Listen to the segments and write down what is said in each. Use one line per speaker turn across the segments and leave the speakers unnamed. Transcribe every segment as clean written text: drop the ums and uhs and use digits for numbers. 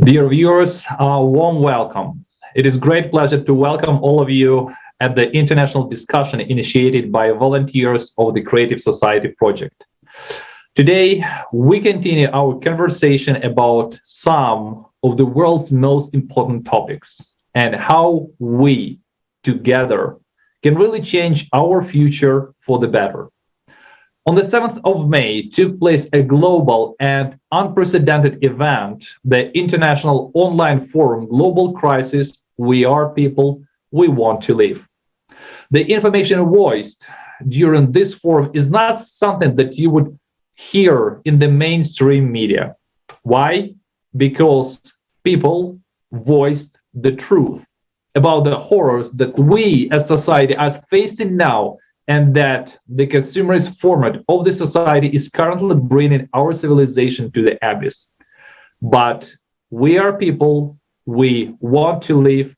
Dear viewers, a warm welcome. It is a great pleasure to welcome all of you at the international discussion initiated by volunteers of the Creative Society project. Today, we continue our conversation about some of the world's most important topics and how we, together, can really change our future for the better. On the 7th of May took place a global and unprecedented event, the International Online Forum Global Crisis, We Are People, We Want to Live. The information voiced during this forum is not something that you would hear in the mainstream media. Why? Because people voiced the truth about the horrors that we as society are facing now, and that the consumerist format of the society is currently bringing our civilization to the abyss. But we are people, we want to live,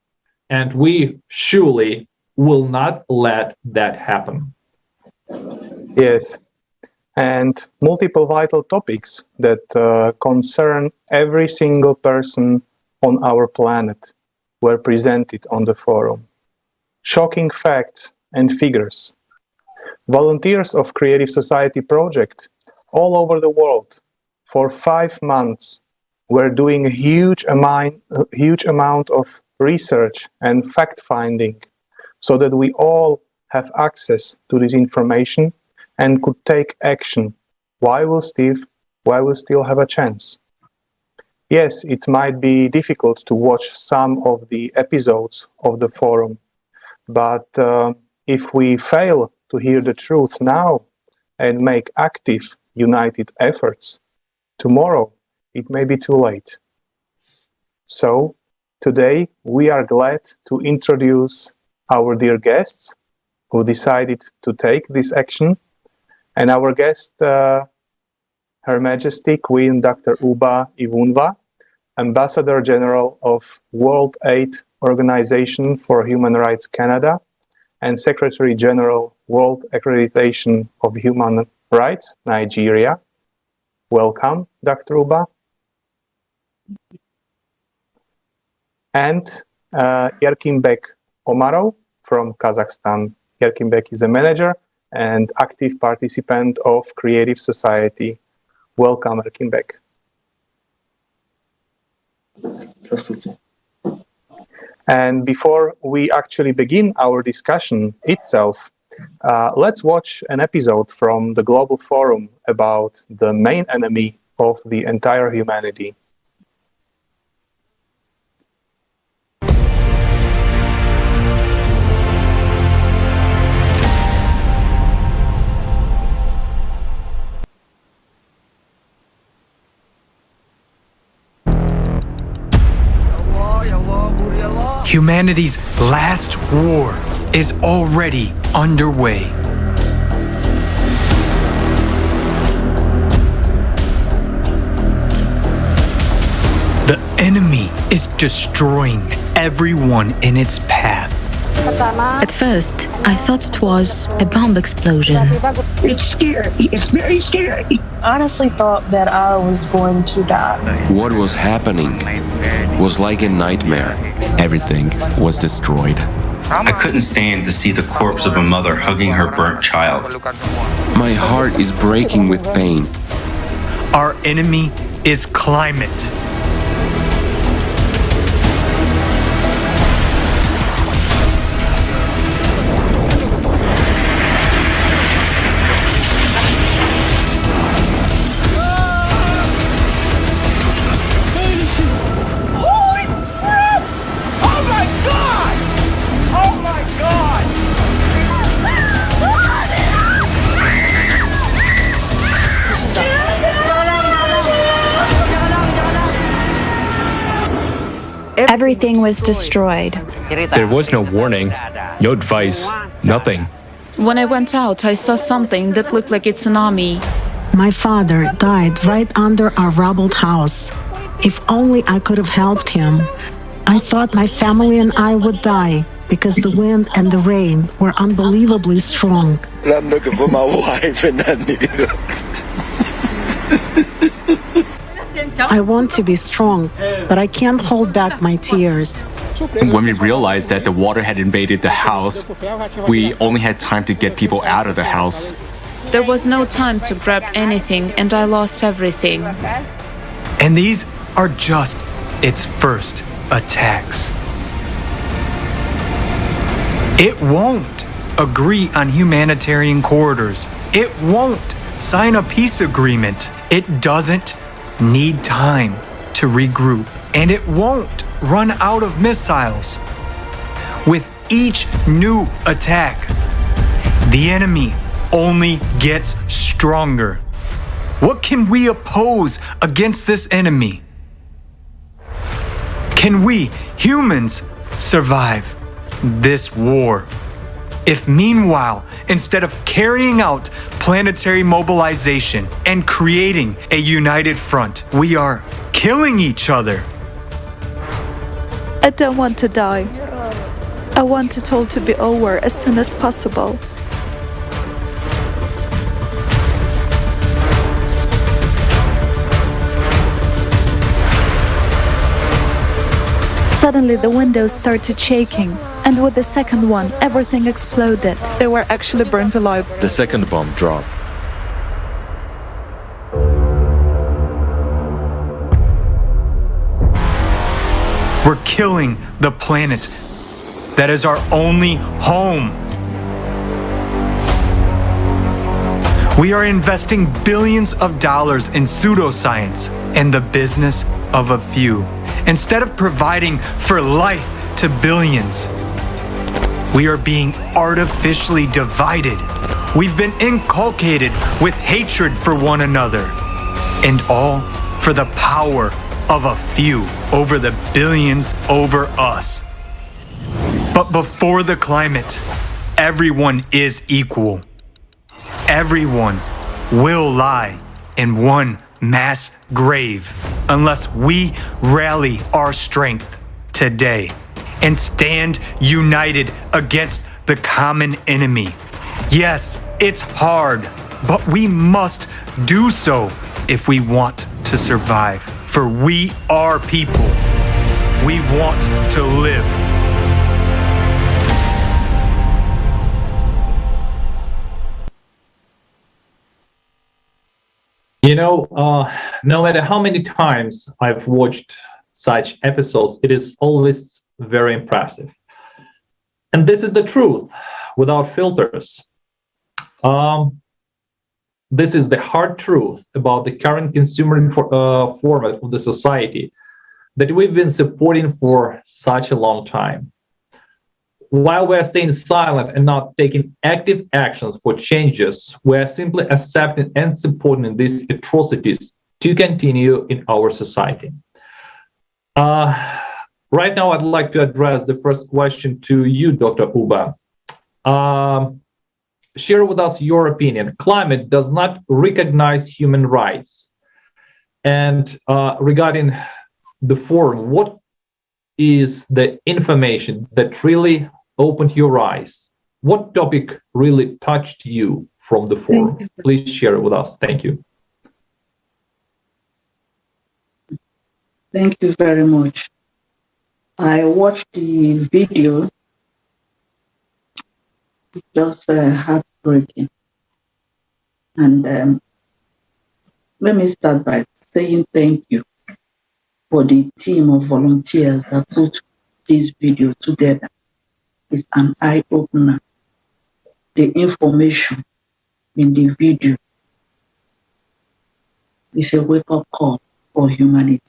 and we surely will not let that happen.
Yes, and multiple vital topics that concern every single person on our planet were presented on the forum. Shocking facts and figures. Volunteers of Creative Society project all over the world for 5 months were doing a huge amount of research and fact-finding so that we all have access to this information and could take action while we still have a chance. Yes, it might be difficult to watch some of the episodes of the forum, but if we fail to hear the truth now and make active, united efforts, tomorrow it may be too late. So, today we are glad to introduce our dear guests who decided to take this action. And our guest, Her Majesty Queen Dr. Uba Iwunwa, Ambassador General of World Aid Organization for Human Rights Canada, and Secretary General, World Accreditation of Human Rights, Nigeria. Welcome, Dr. Uba. And Erkinbek Omarov from Kazakhstan. Erkinbek is a manager and active participant of Creative Society. Welcome, Erkinbek.
Здравствуйте.
And before we actually begin our discussion itself, let's watch an episode from the Global Forum about the main enemy of the entire humanity.
Humanity's last war is already underway. The enemy is destroying everyone in its path.
At first, I thought it was a bomb explosion.
It's scary. It's very scary.
Honestly thought that I was going to die.
What was happening was like a nightmare.
Everything was destroyed.
I couldn't stand to see the corpse of a mother hugging her burnt child.
My heart is breaking with pain.
Our enemy is climate.
Everything was destroyed.
There was no warning, no advice, nothing.
When I went out, I saw something that looked like a tsunami.
My father died right under our rubbled house. If only I could have helped him. I thought my family and I would die because the wind and the rain were unbelievably strong.
I'm looking for my wife and I need her.
I want to be strong, but I can't hold back my tears.
When we realized that the water had invaded the house, we only had time to get people out of the house.
There was no time to grab anything, and I lost everything.
And these are just its first attacks. It won't agree on humanitarian corridors. It won't sign a peace agreement. It doesn't need time to regroup, and it won't run out of missiles. With each new attack, the enemy only gets stronger. What can we oppose against this enemy? Can we, humans, survive this war? If meanwhile, instead of carrying out planetary mobilization and creating a united front, we are killing each other.
I don't want to die. I want it all to be over as soon as possible. Suddenly the windows started shaking, and with the second one, everything exploded. They were actually burnt alive.
The second bomb dropped.
We're killing the planet that is our only home. We are investing billions of dollars in pseudoscience and the business of a few. Instead of providing for life to billions, we are being artificially divided. We've been inculcated with hatred for one another, and all for the power of a few over the billions over us. But before the climate, everyone is equal. Everyone will lie in one mass grave unless we rally our strength today and stand united against the common enemy. Yes, it's hard, but we must do so if we want to survive. For we are people. We want to live.
You know, no matter how many times I've watched such episodes, it is always very impressive. And this is the truth, without filters. This is the hard truth about the current consumer format of the society that we've been supporting for such a long time. While we are staying silent and not taking active actions for changes, we are simply accepting and supporting these atrocities to continue in our society. Right now, I'd like to address the first question to you, Dr. Uba. Share with us your opinion. Climate does not recognize human rights. And regarding the forum, what is the information that really opened your eyes? What topic really touched you from the forum? Please share it with us. Thank you.
Thank you very much. I watched the video. It's just heartbreaking. And let me start by saying thank you for the team of volunteers that put this video together. It's an eye-opener. The information in the video is a wake-up call for humanity.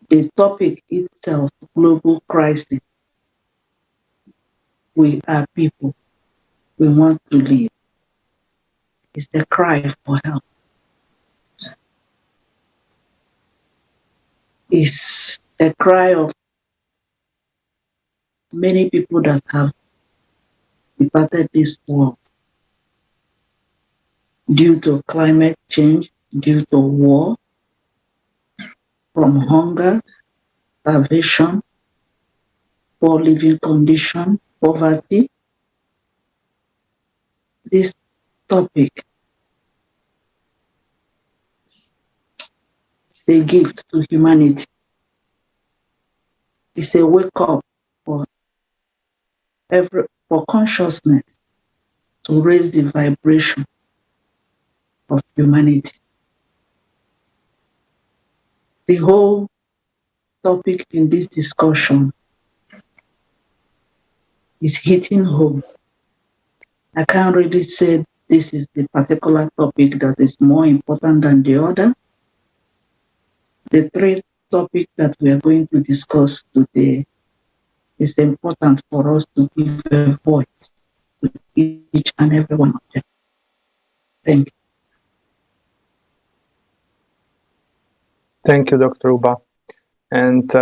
The topic itself, global crisis. We are people. We want to live. It's the cry for help. It's the cry of many people that have departed this world due to climate change, due to war, from hunger, starvation, poor living condition, poverty. This topic It's a gift to humanity. It's a wake up for consciousness to raise the vibration of humanity. The whole topic in this discussion is hitting home. I can't really say this is the particular topic that is more important than the other. The three topics that we are going to discuss today is important for us to give a voice to each and every one of them. Thank you.
Thank you, Dr. Uba. And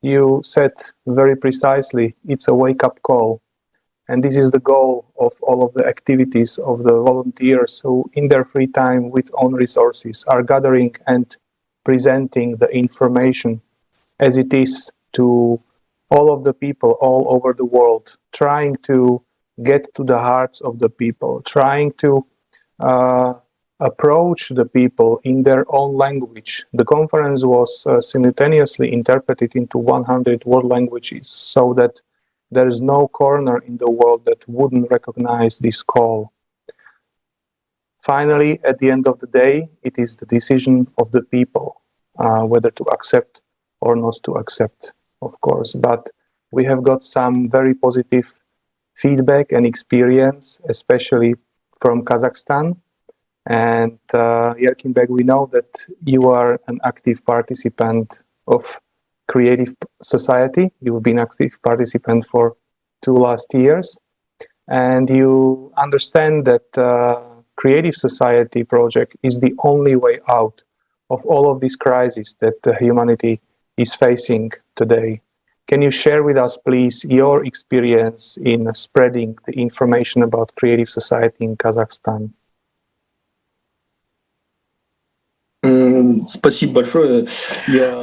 you said very precisely, it's a wake-up call. And this is the goal of all of the activities of the volunteers who, in their free time with own resources, are gathering and presenting the information as it is to all of the people all over the world, trying to get to the hearts of the people, trying to approach the people in their own language. The conference was simultaneously interpreted into 100 world languages, so that there is no corner in the world that wouldn't recognize this call. Finally, at the end of the day, it is the decision of the people, whether to accept or not to accept, of course. But we have got some very positive feedback and experience, especially from Kazakhstan. And Erkinbek, we know that you are an active participant of Creative Society. You've been active participant for 2 last years, and you understand that Creative Society project is the only way out of all of these crises that humanity is facing today. Can you share with us, please, your experience in spreading the information about Creative Society in Kazakhstan?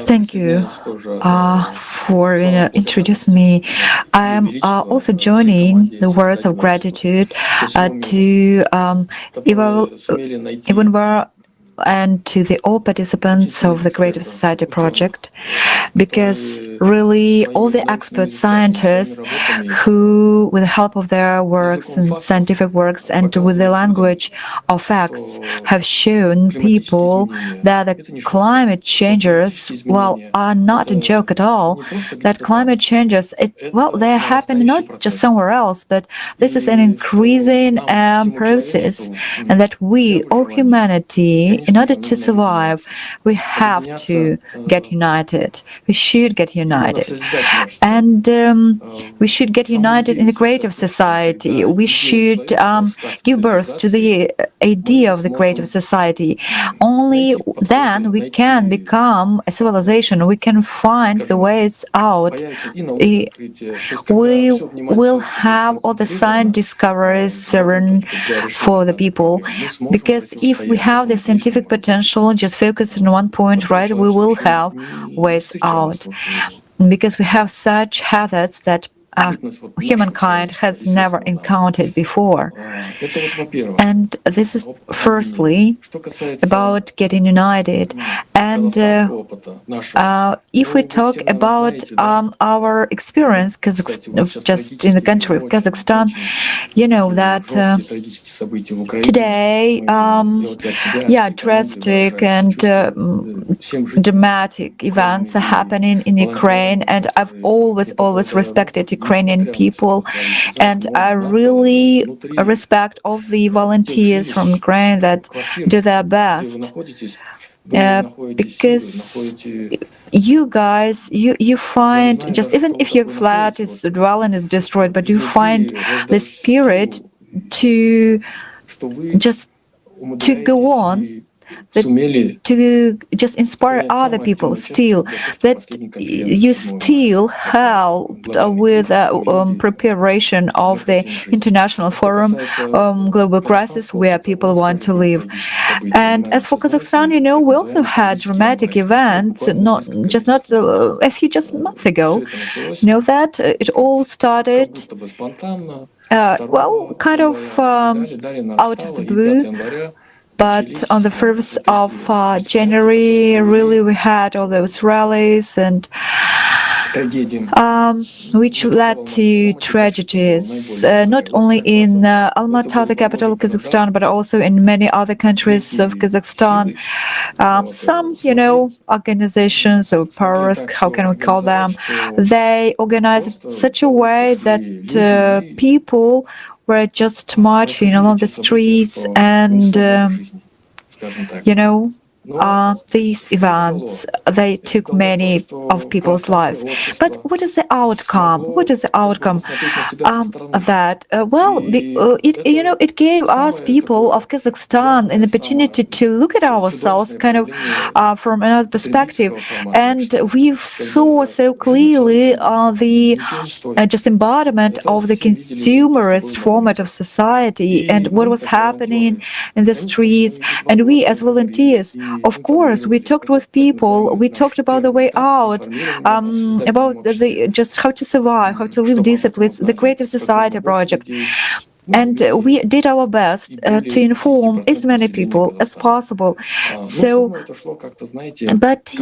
Thank you for introducing me. I am also joining the words of gratitude to Iwunwa and to all participants of the Creative Society project, because really all the expert scientists who, with the help of their works and scientific works and with the language of facts, have shown people that the climate changes, well, are not a joke at all, that climate changes, they're happening not just somewhere else, but this is an increasing process, and that we, all humanity, in order to survive, we have to get united. We should get united. And we should get united in the Creative Society. We should give birth to the idea of the Creative Society. Only then we can become a civilization. We can find the ways out. We will have all the science discoveries for the people, because if we have the scientific potential, just focus on one point, right, we will have ways out, because we have such hazards that humankind has never encountered before. And this is firstly about getting united. And if we talk about our experience just in the country of Kazakhstan, you know that today, drastic and dramatic events are happening in Ukraine, and I've always respected Ukrainian people, and I really respect all the volunteers from Ukraine that do their best, because you guys, you find, just even if your flat is dwelling is destroyed, but you find the spirit to go on, to just inspire other people still, that you still helped with preparation of the international forum, global crisis, where people want to live. And as for Kazakhstan, we also had dramatic events, not a few months ago. That it all started kind of out of the blue. But on the 1st of January, really, we had all those rallies and which led to tragedies, not only in Almaty, the capital of Kazakhstan, but also in many other countries of Kazakhstan. Some, organizations or powers, how can we call them, they organized it such a way that people were just marching along the streets and, these events, they took many of people's lives. But what is the outcome? What is the outcome of that? It gave us, people of Kazakhstan, an opportunity to look at ourselves kind of from another perspective. And we saw so clearly the just embodiment of the consumerist format of society and what was happening in the streets. And we, as volunteers, of course, we talked with people. We talked about the way out, about just how to survive, how to live decently. It's the Creative Society project. And we did our best to inform as many people as possible. But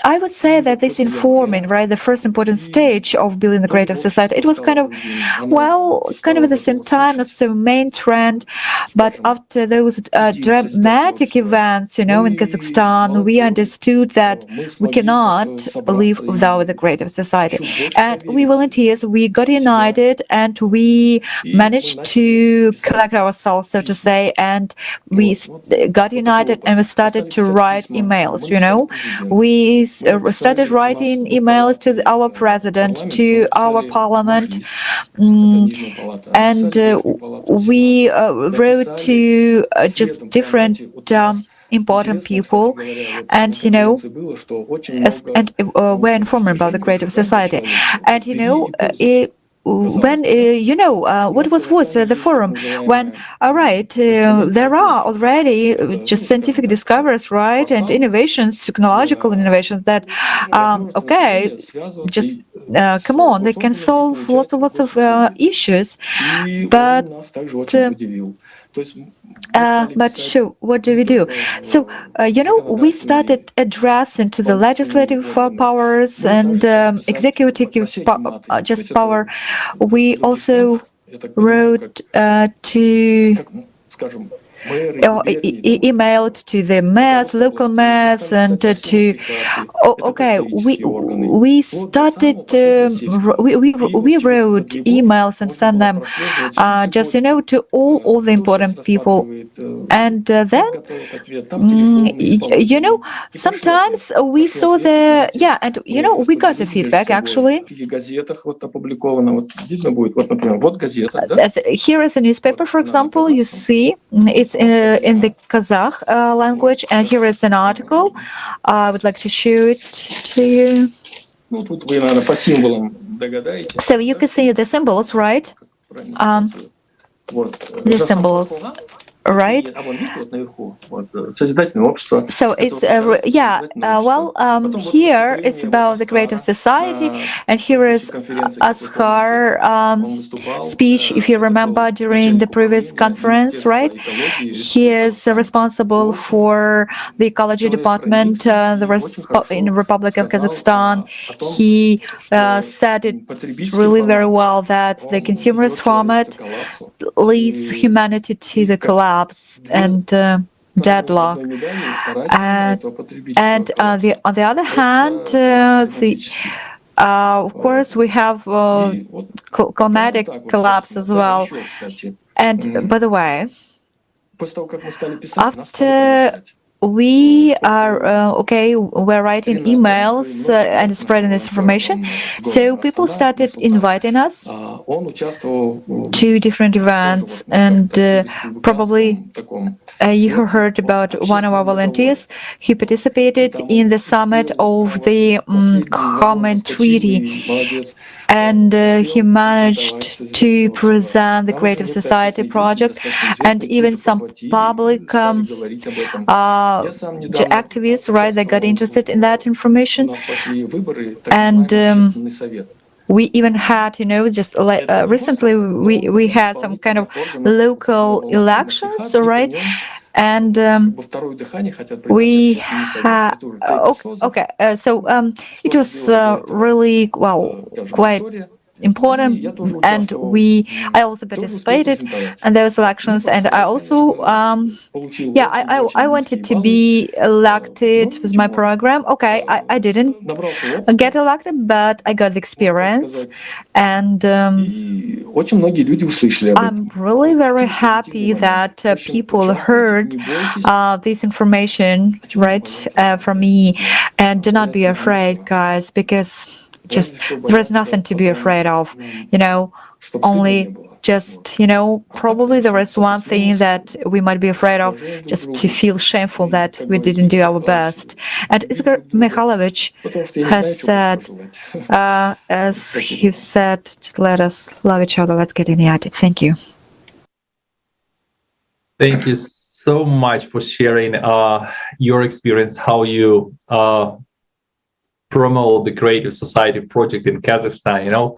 I would say that this informing, right, the first important stage of building the creative society, it was kind of at the same time, not so main trend. But after those dramatic events, in Kazakhstan, we understood that we cannot live without the creative society. And we volunteers, we got united and we managed to collect ourselves, so to say, and we got united and we started to write emails, We started writing emails to our president, to our parliament, and we wrote to just different important people, and were informed about the creative society. And when what was the forum when there are already just scientific discoveries, right, and innovations, technological innovations that just come on, they can solve lots of issues, but so what do we do? So we started addressing to the legislative powers and executive power. We also wrote to emailed to the mayors, local mayors, and we started we wrote emails and sent them just to all the important people. And then sometimes we saw we got the feedback actually. Here is a newspaper, for example, you see it's in the Kazakh language, and here is an article. I would like to show it to you. So you can see the symbols, right? The symbols. Right. So it's here it's about the creative society, and here is Ashar speech, if you remember, during the previous conference, right? He is responsible for the ecology department in the Republic of Kazakhstan. He said it really very well that the consumerist format leads humanity to the collapse and deadlock. And on the other hand, of course, we have climatic collapse as well. And by the way, after we are we're writing emails and spreading this information, so people started inviting us to different events, and probably you heard about one of our volunteers who participated in the summit of the Common Treaty, and he managed to present the Creative Society project, and even some public activists, right, they got interested in that information. And we even had, just like recently we had some kind of local elections, right? And we had okay. So it was really quite important, and I also participated in those elections, and I also I wanted to be elected with my program. Okay, I didn't get elected, but I got the experience, and I'm really very happy that people heard this information right from me. And do not be afraid, guys, because there is nothing to be afraid of, only just, probably there is one thing that we might be afraid of, just to feel shameful that we didn't do our best. And Igor Mikhailovich has said, as he said, let us love each other, let's get united. Thank you.
Thank you so much for sharing your experience, how you promote the Creative Society project in Kazakhstan.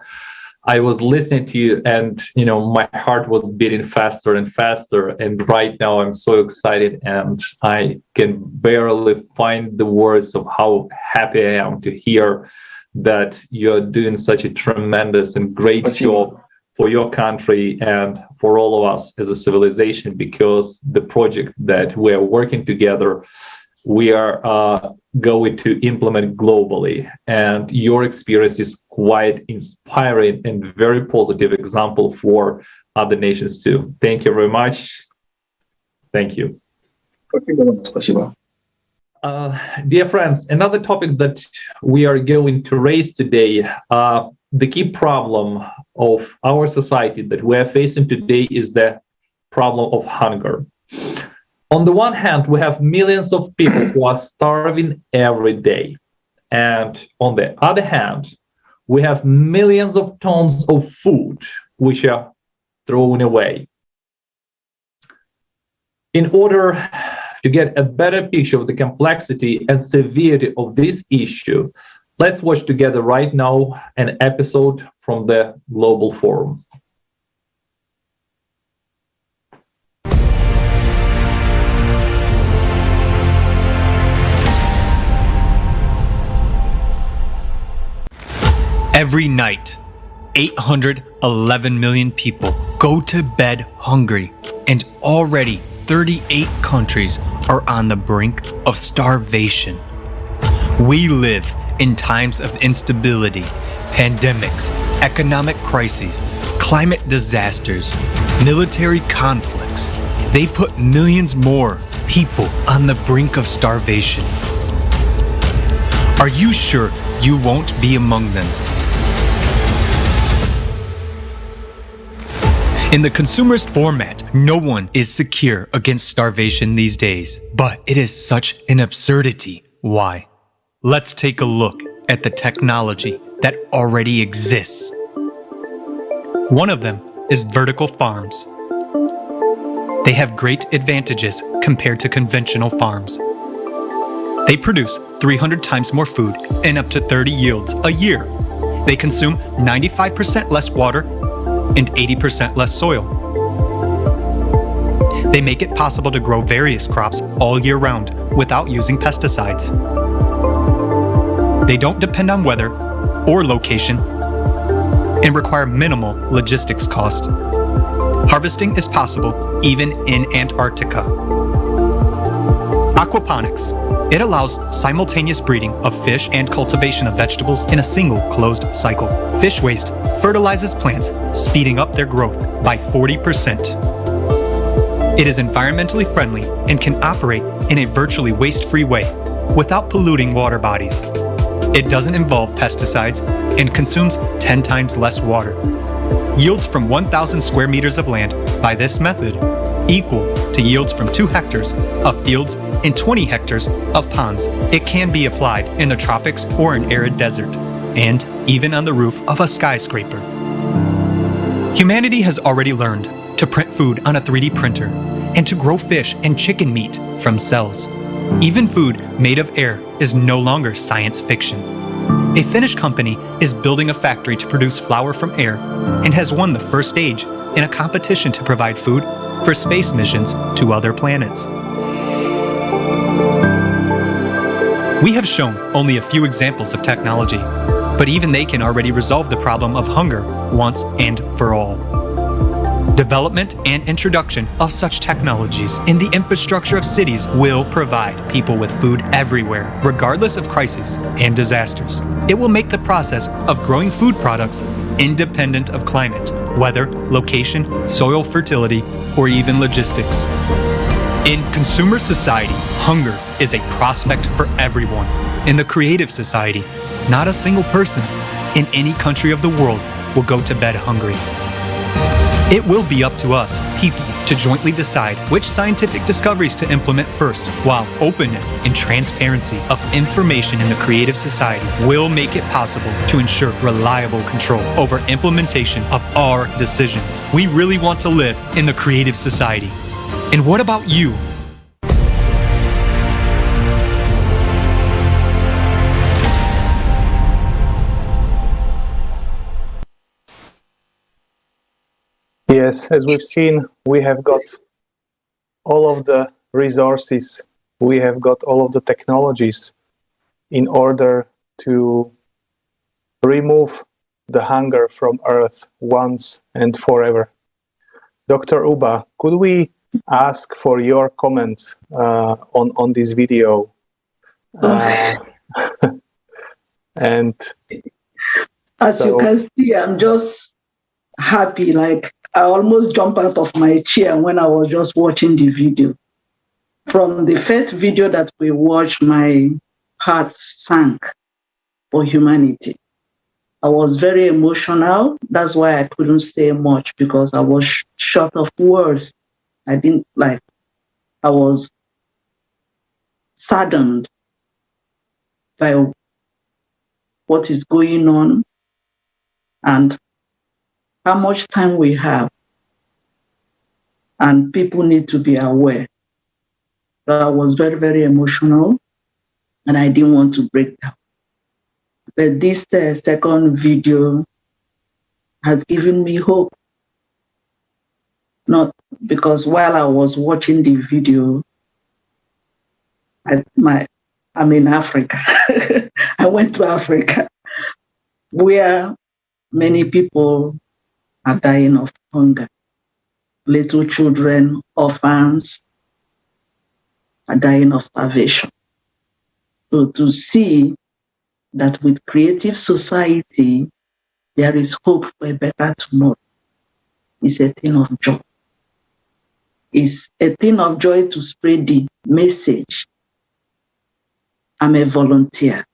I was listening to you, and my heart was beating faster and faster, and right now I'm so excited, and I can barely find the words of how happy I am to hear that you're doing such a tremendous and great job for your country and for all of us as a civilization, because the project that we are working together, we are going to implement globally. And your experience is quite inspiring and very positive example for other nations too. Thank you very much. Thank you. Dear friends, another topic that we are going to raise today, the key problem of our society that we are facing today is the problem of hunger. On the one hand, we have millions of people who are starving every day. And on the other hand, we have millions of tons of food which are thrown away. In order to get a better picture of the complexity and severity of this issue, let's watch together right now an episode from the Global Forum.
Every night, 811 million people go to bed hungry, and already 38 countries are on the brink of starvation. We live in times of instability, pandemics, economic crises, climate disasters, military conflicts. They put millions more people on the brink of starvation. Are you sure you won't be among them? In the consumerist format, no one is secure against starvation these days, but it is such an absurdity. Why? Let's take a look at the technology that already exists. One of them is vertical farms. They have great advantages compared to conventional farms. They produce 300 times more food and up to 30 yields a year. They consume 95% less water and 80% less soil. They make it possible to grow various crops all year round without using pesticides. They don't depend on weather or location and require minimal logistics costs. Harvesting is possible even in Antarctica. Aquaponics. It allows simultaneous breeding of fish and cultivation of vegetables in a single closed cycle. Fish waste fertilizes plants, speeding up their growth by 40%. It is environmentally friendly and can operate in a virtually waste-free way without polluting water bodies. It doesn't involve pesticides and consumes 10 times less water. Yields from 1,000 square meters of land by this method equal to yields from 2 hectares of fields and 20 hectares of ponds. It can be applied in the tropics or an arid desert, and even on the roof of a skyscraper. Humanity has already learned to print food on a 3D printer and to grow fish and chicken meat from cells. Even food made of air is no longer science fiction. A Finnish company is building a factory to produce flour from air and has won the first stage in a competition to provide food for space missions to other planets. We have shown only a few examples of technology, but even they can already resolve the problem of hunger once and for all. Development and introduction of such technologies in the infrastructure of cities will provide people with food everywhere, regardless of crises and disasters. It will make the process of growing food products independent of climate, weather, location, soil fertility, or even logistics. In consumer society, hunger is a prospect for everyone. In the creative society, not a single person in any country of the world will go to bed hungry. It will be up to us, people, to jointly decide which scientific discoveries to implement first, while openness and transparency of information in the creative society will make it possible to ensure reliable control over implementation of our decisions. We really want to live in the creative society. And what about you?
Yes, as we've seen, we have got all of the resources, we have got all of the technologies in order to remove the hunger from Earth once and forever. Dr. Uba, could we ask for your comments on this video? And
as you can see, I'm just happy, like I almost jumped out of my chair when I was just watching the video. From the first video that we watched, my heart sank for humanity. I was very emotional. That's why I couldn't say much, because I was short of words. I was saddened by what is going on and how much time we have, and people need to be aware. So I was very, very emotional, and I didn't want to break down. But this second video has given me hope. Not because while I was watching the video, I'm in Africa. I went to Africa, where many people are dying of hunger. Little children, orphans are dying of starvation. So to see that with creative society, there is hope for a better tomorrow is a thing of joy. It's a thing of joy to spread the message. I'm a volunteer.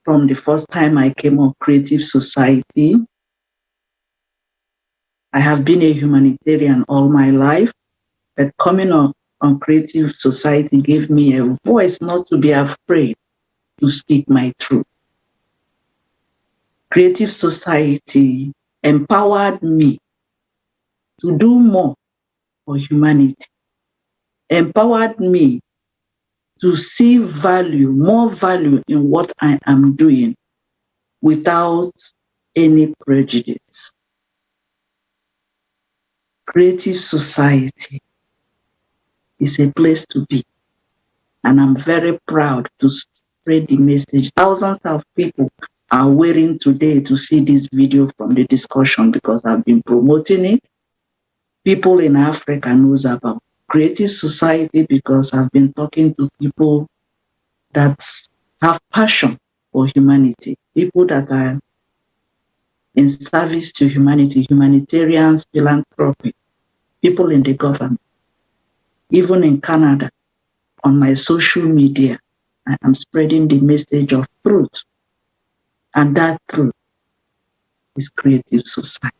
From the first time I came on Creative Society, I have been a humanitarian all my life, but coming on Creative Society gave me a voice not to be afraid to speak my truth. Creative Society empowered me to do more for humanity, empowered me to see value, more value in what I am doing without any prejudice. Creative Society is a place to be, and I'm very proud to spread the message. Thousands of people are waiting today to see this video from the discussion because I've been promoting it. People in Africa knows about Creative Society because I've been talking to people that have passion for humanity, people that are in service to humanity, humanitarians, philanthropy, people in the government. Even in Canada, on my social media, I am spreading the message of truth. And that truth is Creative Society.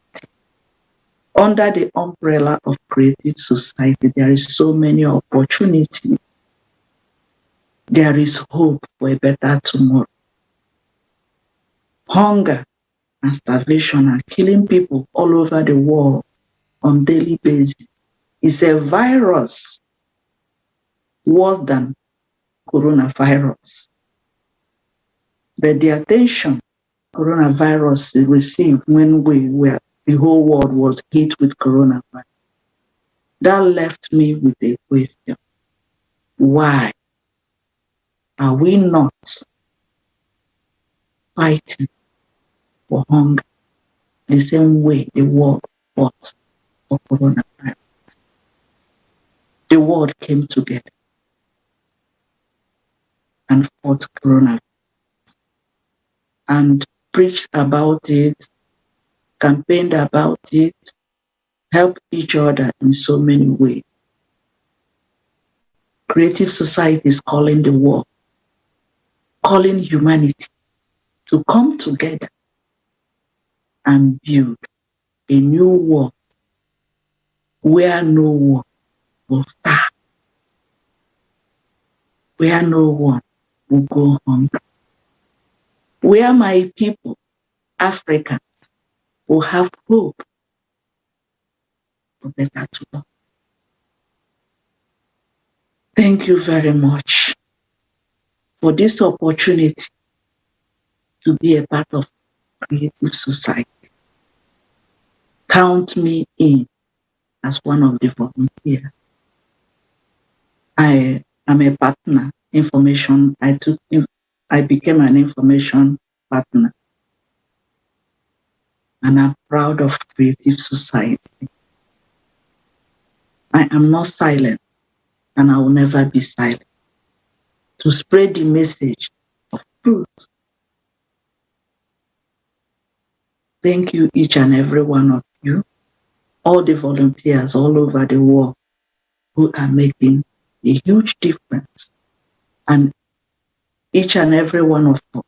Under the umbrella of Creative Society, there is so many opportunities. There is hope for a better tomorrow. Hunger and starvation are killing people all over the world on a daily basis. It's a virus worse than coronavirus. But the attention coronavirus received when the whole world was hit with coronavirus, that left me with a question. Why are we not fighting for hunger the same way the world fought for coronavirus? The world came together and fought coronavirus and preached about it, campaigned about it, helped each other in so many ways. Creative society is calling the world, calling humanity to come together and build a new world where no one will starve, where no one will go hungry, where my people, Africans, will have hope for better tomorrow. Thank you very much for this opportunity to be a part of creative society. Count me in as one of the volunteers. I am a partner, I became an information partner. And I'm proud of creative society. I am not silent, and I will never be silent to spread the message of truth. Thank you, each and every one of you, all the volunteers all over the world who are making a huge difference. And each and every one of us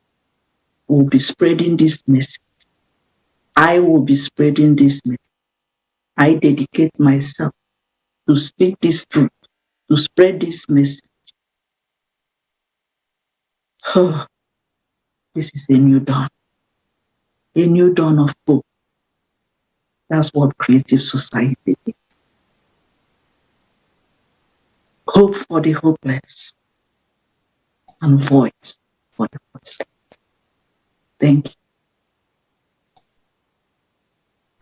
will be spreading this message. I will be spreading this message. I dedicate myself to speak this truth, to spread this message. Oh, this is a new dawn of hope. That's what creative society is. Hope for the hopeless and voice for the voiceless. Thank you.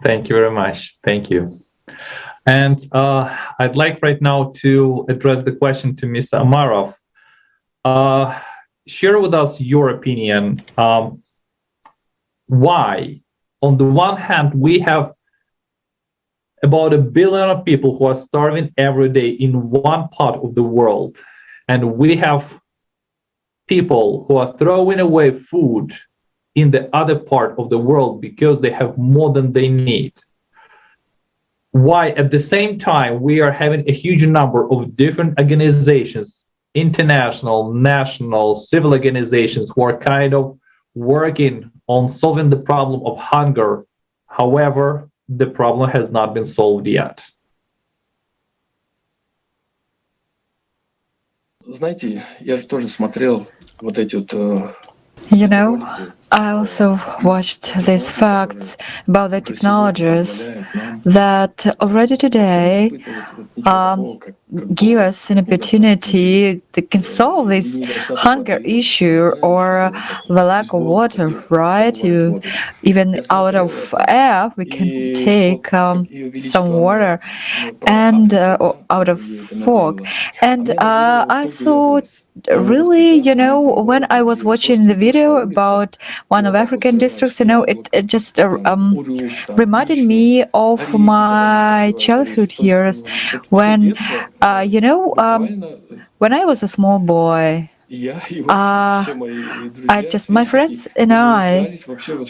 Thank you very much. Thank you. And I'd like right now to address the question to Ms. Omarov. Share with us your opinion. Why, on the one hand, we have about 1 billion of people who are starving every day in one part of the world, and we have people who are throwing away food in the other part of the world because they have more than they need. Why at the same time we are having a huge number of different organizations, international, national, civil organizations who are kind of working on solving the problem of hunger. However, the problem has not been solved yet.
Знаете, я же тоже смотрел вот эти вот
You know, I also watched these facts about the technologies that already today give us an opportunity to can solve this hunger issue or the lack of water, right? Even out of air, we can take some water and out of fog. And I saw really, you know, when I was watching the video about one of African districts, you know, it just reminded me of my childhood years when, you know, when I was a small boy. My friends and I,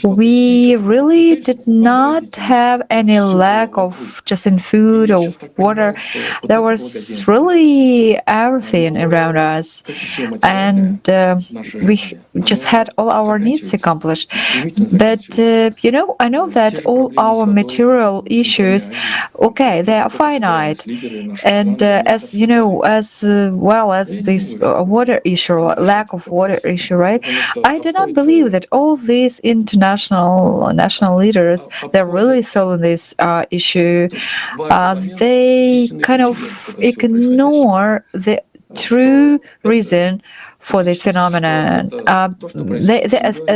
we really did not have any lack of just in food or water. There was really everything around us, and we just had all our needs accomplished. But you know, I know that all our material issues, okay, they are finite, and as you know, as well as this water issue, lack of water issue, right? I do not believe that all these national leaders, they're really solving this issue. They kind of ignore the true reason for this phenomenon.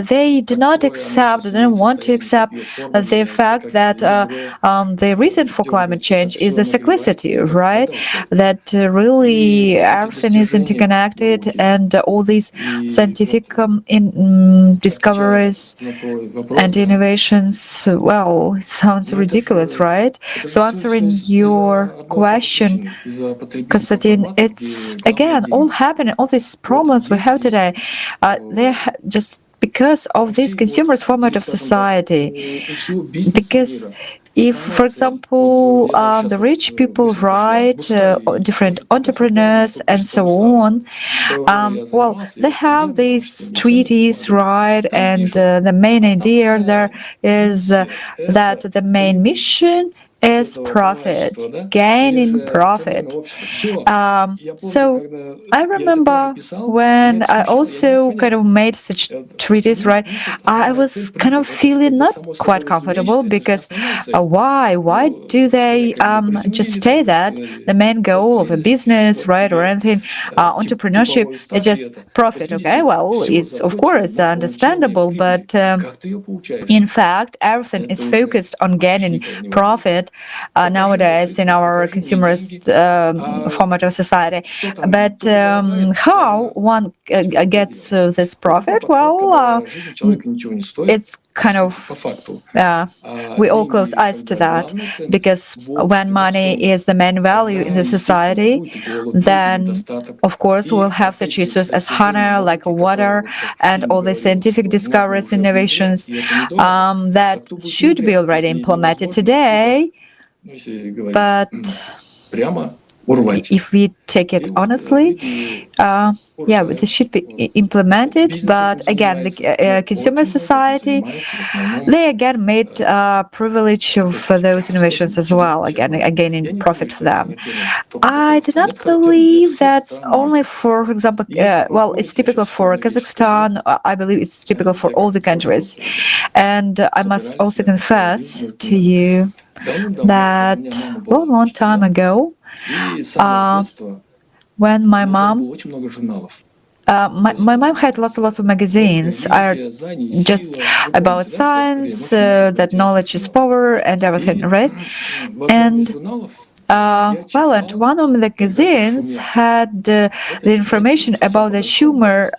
They do not accept, they don't want to accept the fact that the reason for climate change is the cyclicity, right? That really everything is interconnected, and all these scientific discoveries and innovations, well, it sounds ridiculous, right? So answering your question, Konstantin, it's again all happening, all these problems we have today, they're just because of this consumerist format of society. Because if, for example, the rich people write different entrepreneurs and so on, well, they have these treaties, right? And the main idea there is that the main mission is profit, gaining profit. So I remember when I also kind of made such treaties, right? I was kind of feeling not quite comfortable because why do they just say that the main goal of a business, right, or anything, entrepreneurship is just profit? Okay, well, it's of course understandable, but in fact, everything is focused on gaining profit nowadays in our consumerist format of society. But how one gets this profit? Well, it's kind of we all close eyes to that, because when money is the main value in the society, then of course we'll have such issues as hunger, like water, and all the scientific discoveries, innovations that should be already implemented today. But if we take it honestly, yeah, this should be implemented. But again, the consumer society, they again made privilege of those innovations as well, again gaining profit for them. I do not believe that's only for example, well, it's typical for Kazakhstan. I believe it's typical for all the countries. And I must also confess to you that long time ago, when my mom my mom had lots of magazines just about science, that knowledge is power and everything, right? And well, and one of the magazines had the information about the Sumer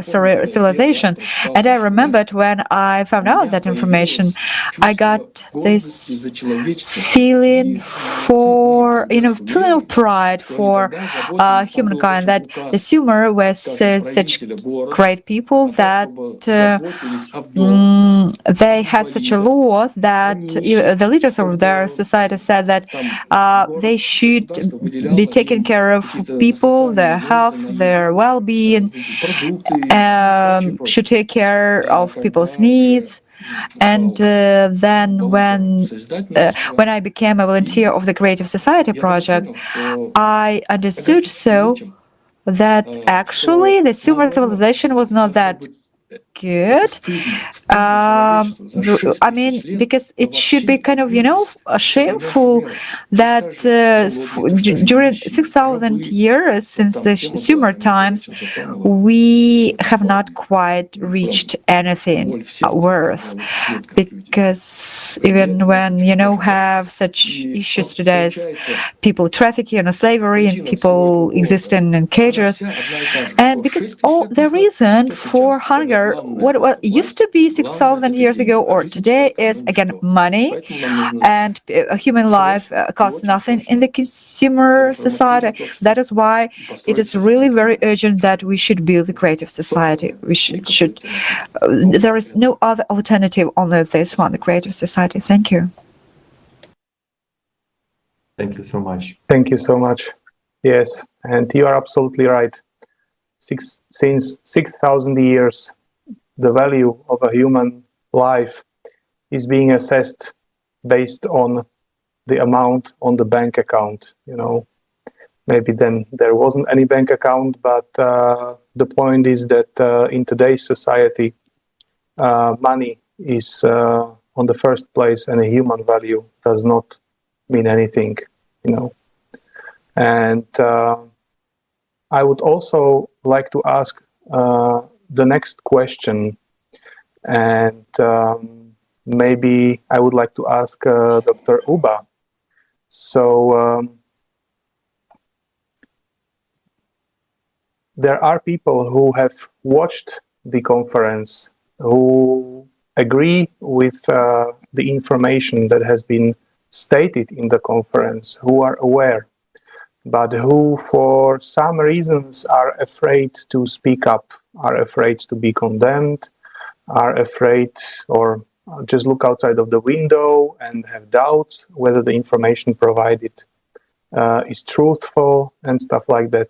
civilization, and I remembered when I found out that information, I got this feeling for, feeling of pride for humankind, that the Sumer was such great people, that they had such a law that the leaders of their society said that they should be taking care of people, their health, their well-being, should take care of people's needs. And then when I became a volunteer of the Creative Society project, I understood so that actually the Sumer civilization was not that good. I mean, because it should be kind of, shameful that during 6,000 years since the Sumer times, we have not quite reached anything worth. Because even when, have such issues today as people trafficking or slavery and people existing in cages, and because all the reason for hunger, what used to be 6,000 years ago or today is, again, money, and a human life costs nothing in the consumer society. That is why it is really very urgent that we should build the creative society. We should there is no other alternative on this one, the creative society. Thank you.
Thank you so much.
Thank you so much. Yes, and you are absolutely right. Since 6,000 years, the value of a human life is being assessed based on the amount on the bank account. Maybe then there wasn't any bank account, but the point is that in today's society, money is on the first place, and a human value does not mean anything. And I would also like to ask the next question, and maybe I would like to ask Dr. Uba. So there are people who have watched the conference who agree with the information that has been stated in the conference, who are aware, but who for some reasons are afraid to speak up, are afraid to be condemned, are afraid or just look outside of the window and have doubts whether the information provided is truthful and stuff like that.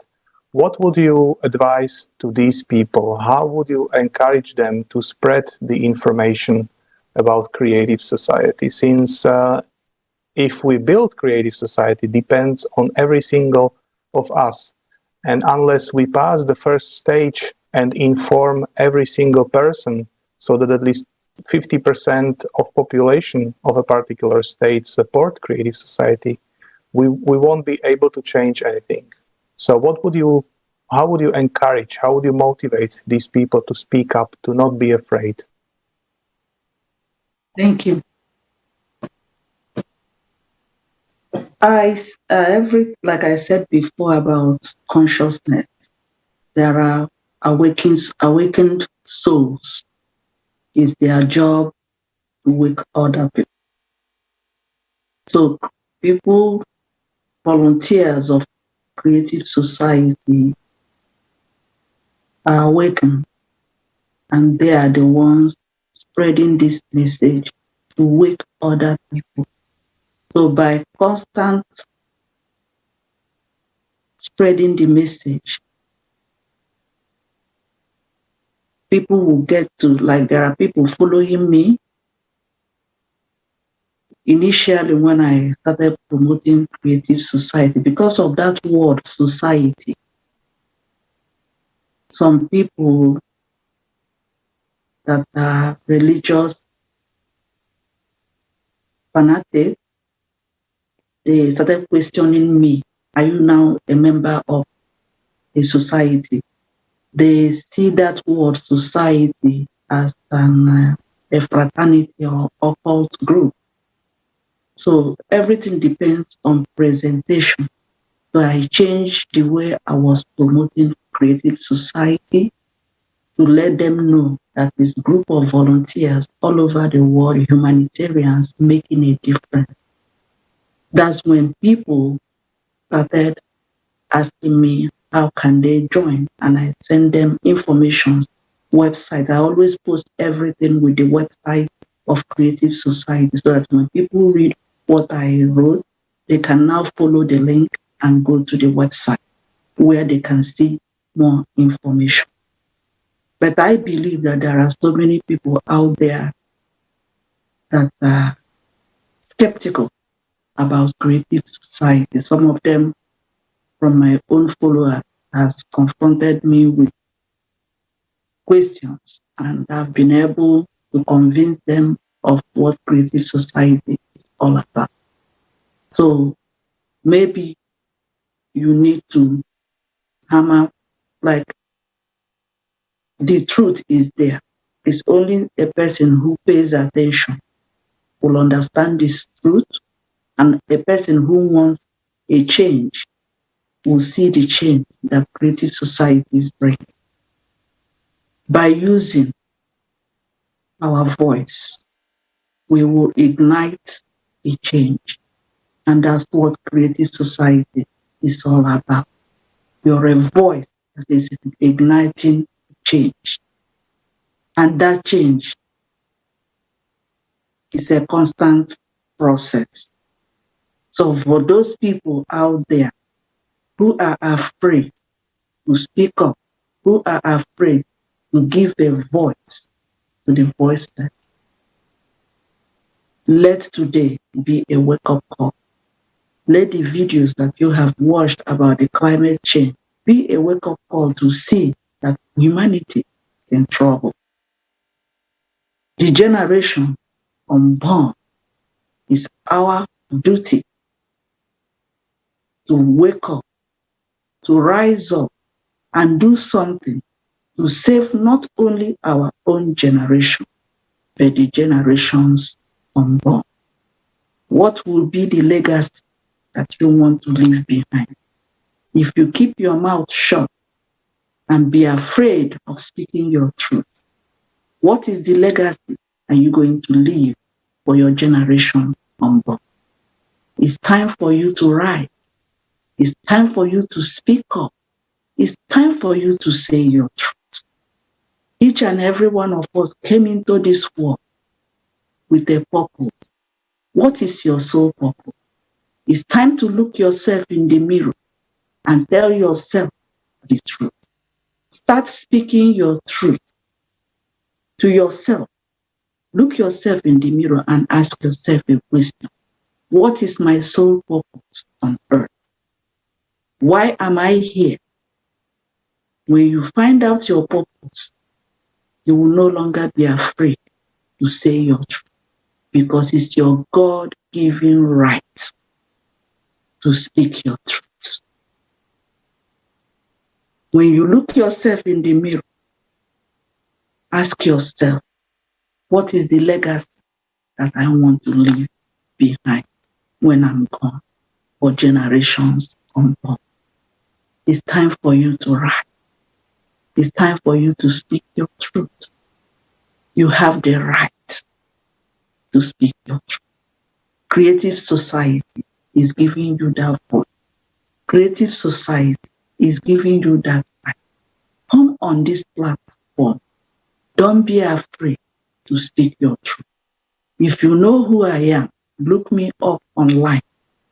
What would you advise to these people? How would you encourage them to spread the information about creative society? Since if we build creative society depends on every single of us. And unless we pass the first stage and inform every single person so that at least 50% of population of a particular state support creative society, we won't be able to change anything. So how would you encourage, how would you motivate these people to speak up, to not be afraid?
Thank you. Like I said before about consciousness, there are awakened souls. It's their job to wake other people. So people, volunteers of creative society are awakened, and they are the ones spreading this message to wake other people. So by constant spreading the message, people will get to, like there are people following me. Initially, when I started promoting creative society, because of that word society, some people that are religious fanatics, they started questioning me. Are you now a member of a society? They see that word society as a fraternity or occult group. So everything depends on presentation. So I changed the way I was promoting creative society to let them know that this group of volunteers all over the world, humanitarians, making a difference. That's when people started asking me, how can they join? And I send them information, website. I always post everything with the website of Creative Society so that when people read what I wrote, they can now follow the link and go to the website where they can see more information. But I believe that there are so many people out there that are skeptical about creative society. Some of them from my own followers has confronted me with questions, and I've been able to convince them of what creative society is all about. So maybe you need to hammer, like, the truth is there. It's only a person who pays attention will understand this truth, and a person who wants a change will see the change that creative societies bring. By using our voice, we will ignite a change. And that's what creative society is all about. You're a voice that is igniting change. And that change is a constant process. So for those people out there who are afraid to speak up, who are afraid to give a voice to the voiceless, let today be a wake-up call. Let the videos that you have watched about the climate change be a wake-up call to see that humanity is in trouble. The generation unborn, is our duty to wake up, to rise up, and do something to save not only our own generation, but the generations unborn? What will be the legacy that you want to leave behind? If you keep your mouth shut and be afraid of speaking your truth, what is the legacy are you going to leave for your generation unborn? It's time for you to rise. It's time for you to speak up. It's time for you to say your truth. Each and every one of us came into this world with a purpose. What is your sole purpose? It's time to look yourself in the mirror and tell yourself the truth. Start speaking your truth to yourself. Look yourself in the mirror and ask yourself a question. What is my sole purpose on earth? Why am I here? When you find out your purpose, you will no longer be afraid to say your truth, because it's your God-given right to speak your truth. When you look yourself in the mirror, ask yourself, what is the legacy that I want to leave behind when I'm gone, for generations unborn? It's time for you to rise. It's time for you to speak your truth. You have the right to speak your truth. Creative Society is giving you that voice. Creative Society is giving you that right. Come on this platform. Don't be afraid to speak your truth. If you know who I am, look me up online.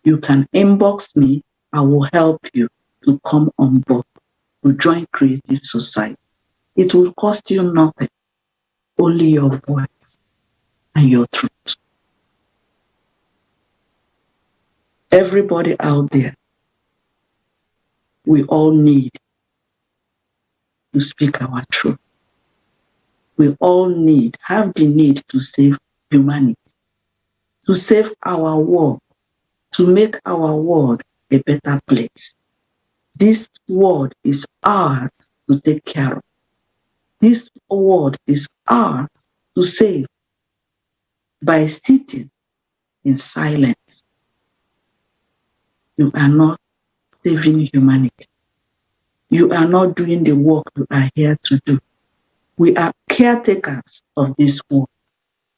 You can inbox me. I will help you to come on board, to join Creative Society. It will cost you nothing, only your voice and your truth. Everybody out there, we all need to speak our truth. We all have the need to save humanity, to save our world, to make our world a better place. This world is ours to take care of. This world is ours to save by sitting in silence. You are not saving humanity. You are not doing the work you are here to do. We are caretakers of this world.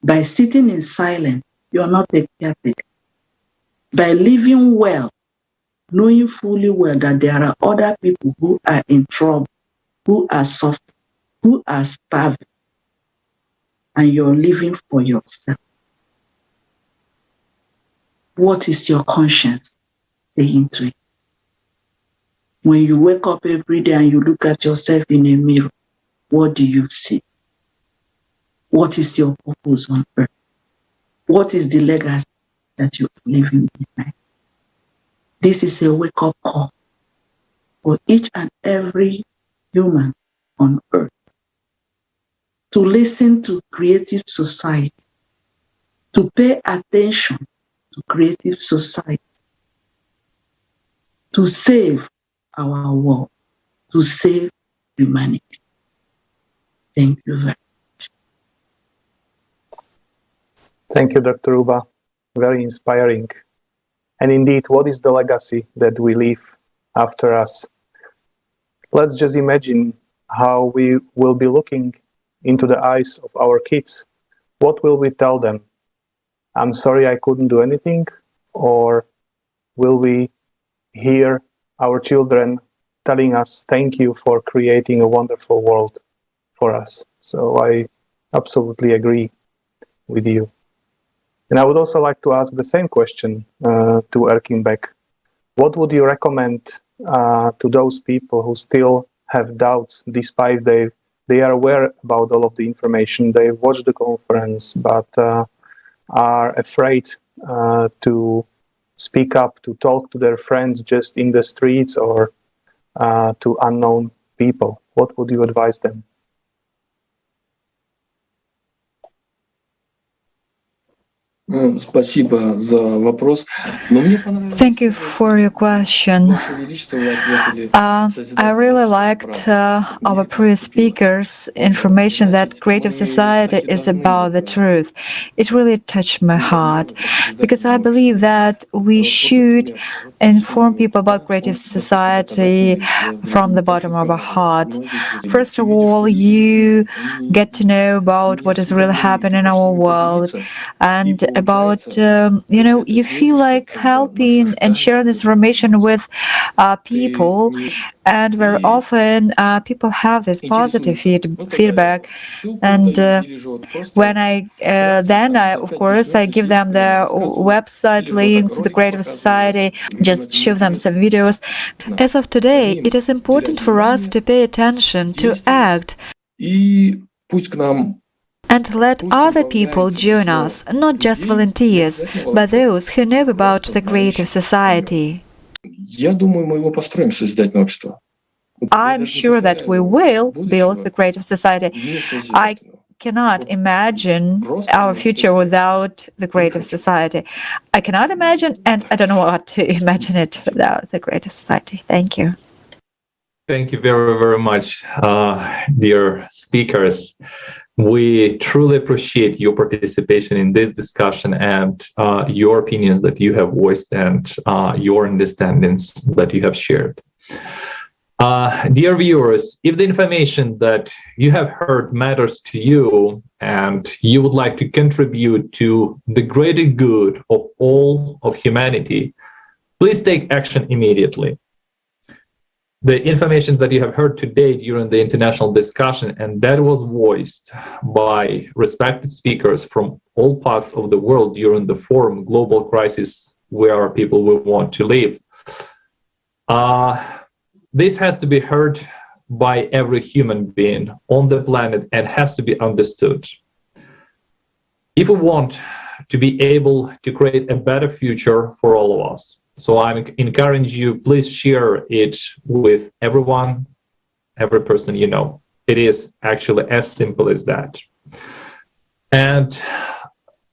By sitting in silence, you are not a caretaker. By living well, knowing fully well that there are other people who are in trouble, who are suffering, who are starving, and you're living for yourself. What is your conscience saying to you? When you wake up every day and you look at yourself in a mirror, what do you see? What is your purpose on earth? What is the legacy that you are leaving behind? This is a wake-up call for each and every human on earth to listen to Creative Society, to pay attention to Creative Society, to save our world, to save humanity. Thank you very much.
Thank you, Dr. Uba. Very inspiring. And indeed, what is the legacy that we leave after us? Let's just imagine how we will be looking into the eyes of our kids. What will we tell them? I'm sorry I couldn't do anything? Or will we hear our children telling us, thank you for creating a wonderful world for us? So I absolutely agree with you. And I would also like to ask the same question to Erkinbek. What would you recommend to those people who still have doubts, despite they are aware about all of the information, they watched the conference, but are afraid to speak up, to talk to their friends just in the streets or to unknown people? What would you advise them?
Спасибо за вопрос.
Thank you for your question. I really liked our previous speakers' information that creative society is about the truth. It really touched my heart because I believe that we should inform people about creative society from the bottom of our heart. First of all, you get to know about what is really happening in our world, and about you feel like helping and sharing this information with people, and very often people have this positive feedback, and when I of course I give them the website links to the Creative Society, just show them some videos. As of today, it is important for us to pay attention, to act, and let other people join us, not just volunteers, but those who know about the Creative Society. I'm sure that we will build the Creative Society. I cannot imagine our future without the Creative Society. I cannot imagine, and I don't know what to imagine it without the Creative Society. Thank you.
Thank you very, very much, dear speakers. We truly appreciate your participation in this discussion and your opinions that you have voiced and your understandings that you have shared. Dear viewers, if the information that you have heard matters to you and you would like to contribute to the greater good of all of humanity, please take action immediately. The information that you have heard today during the international discussion, and that was voiced by respected speakers from all parts of the world during the forum Global Crisis Where People Will Want to Live. This has to be heard by every human being on the planet and has to be understood. If we want to be able to create a better future for all of us, so I encourage you, please share it with everyone, every person you know. It is actually as simple as that. And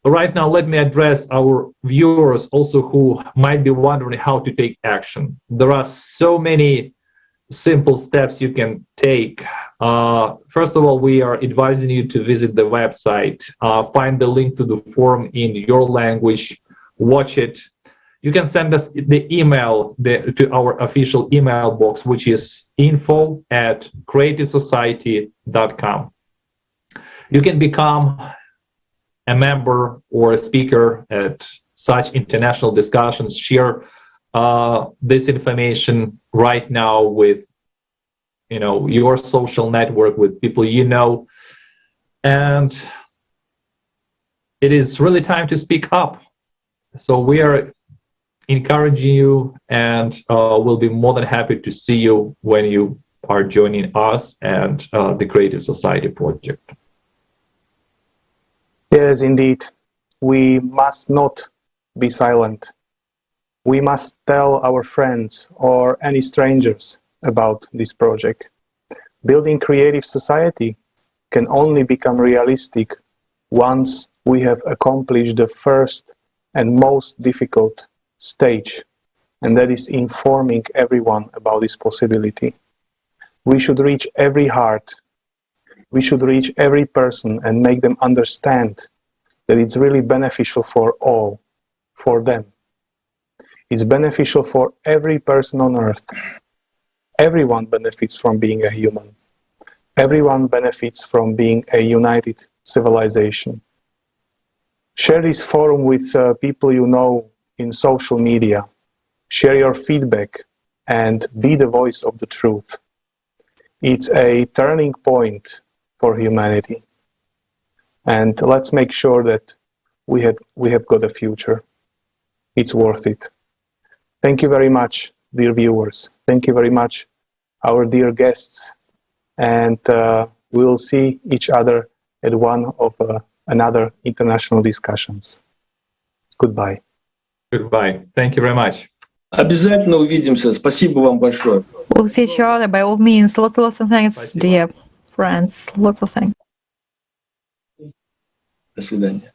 right now, let me address our viewers also who might be wondering how to take action. There are so many simple steps you can take. First of all, we are advising you to visit the website, find the link to the forum in your language, watch it. You can send us the email to our official email box, which is info@creativesociety.com. You can become a member or a speaker at such international discussions. Share this information right now with your social network, with people you know. And it is really time to speak up. So we are encouraging you, and we'll be more than happy to see you when you are joining us and the Creative Society project.
Yes, indeed. We must not be silent. We must tell our friends or any strangers about this project. Building creative society can only become realistic once we have accomplished the first and most difficult stage, and that is informing everyone about this possibility. We should reach every heart. We should reach every person and make them understand that it's really beneficial for all, for them. It's beneficial for every person on earth. Everyone benefits from being a human. Everyone benefits from being a united civilization. Share this forum with people you know in social media. Share your feedback and be the voice of the truth. It's a turning point for humanity. And let's make sure that we have got a future. It's worth it. Thank you very much, dear viewers. Thank you very much, our dear guests. And we will see each other at one of another international discussions. Goodbye.
Goodbye. Thank you very much.
Обязательно увидимся. Спасибо вам большое.
We'll see each other by all means. Lots of thanks, dear friends. Lots of thanks.
До свидания.